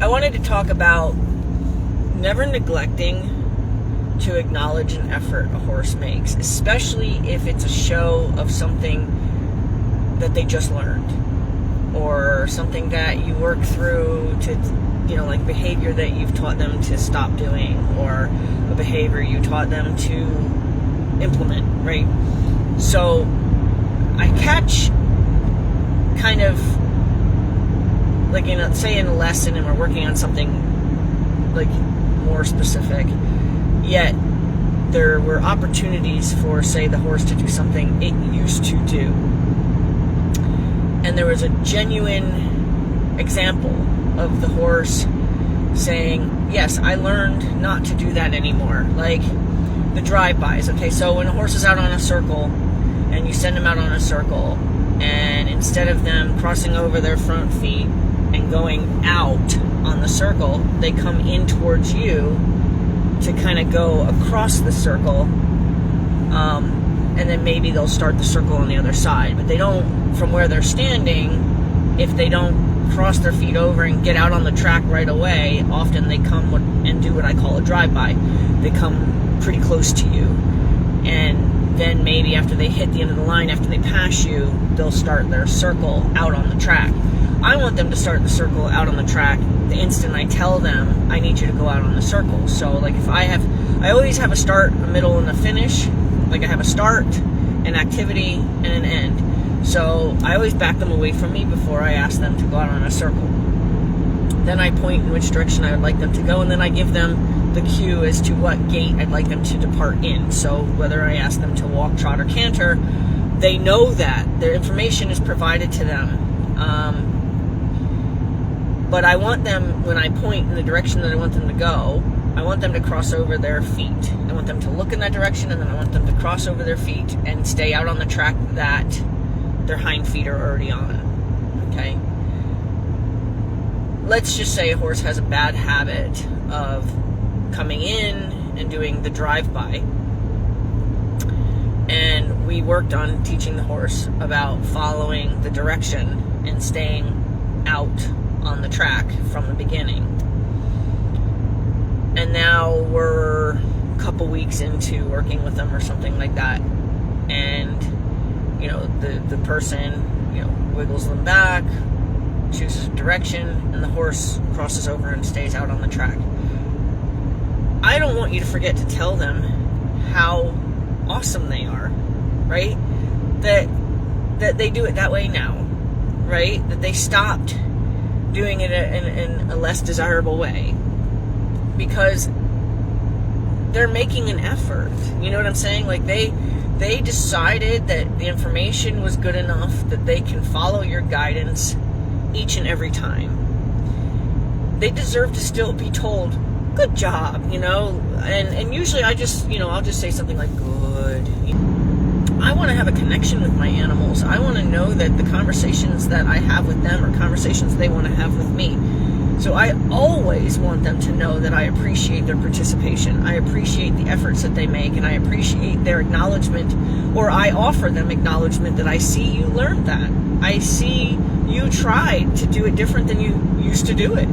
I wanted to talk about never neglecting to acknowledge an effort a horse makes, especially if it's a show of something that they just learned, or something that you work through to, like behavior that you've taught them to stop doing, or a behavior you taught them to implement, right? So I catch kind of like say in a lesson and we're working on something like more specific, yet there were opportunities for, say, the horse to do something it used to do, and there was a genuine example of the horse saying, yes, I learned not to do that anymore. Like the drive-bys. Okay, so when a horse is out on a circle and you send them out on a circle, and instead of them crossing over their front feet and going out on the circle, they come in towards you to kind of go across the circle, and then maybe they'll start the circle on the other side. But they don't, from where they're standing, if they don't cross their feet over and get out on the track right away, often they come and do what I call a drive-by. They come pretty close to you, and then maybe after they hit the end of the line, after they pass you, they'll start their circle out on the track. I want them to start the circle out on the track the instant I tell them I need you to go out on the circle. So like if I always have a start, a middle, and a finish. Like I have a start, an activity, and an end. So I always back them away from me before I ask them to go out on a circle. Then I point in which direction I would like them to go, and then I give them the cue as to what gait I'd like them to depart in. So whether I ask them to walk, trot, or canter, they know that. Their information is provided to them. But I want them, when I point in the direction that I want them to go, I want them to cross over their feet. I want them to look in that direction, and then I want them to cross over their feet and stay out on the track that their hind feet are already on. Okay? Let's just say a horse has a bad habit of coming in and doing the drive-by. And we worked on teaching the horse about following the direction and staying out on the track from the beginning. And now we're a couple weeks into working with them or something like that, and the person wiggles them back, chooses a direction, and the horse crosses over and stays out on the track. I don't want you to forget to tell them how awesome they are, right? That they do it that way now, right? That they stopped doing it in a less desirable way because they're making an effort. You know what I'm saying? Like they decided that the information was good enough that they can follow your guidance each and every time. They deserve to still be told, good job, and usually I just, I'll just say something like, good. I want to have a connection with my animals. I want to know that the conversations that I have with them are conversations they want to have with me. So I always want them to know that I appreciate their participation. I appreciate the efforts that they make, and I appreciate their acknowledgement, or I offer them acknowledgement that I see you learned that. I see you tried to do it different than you used to do it.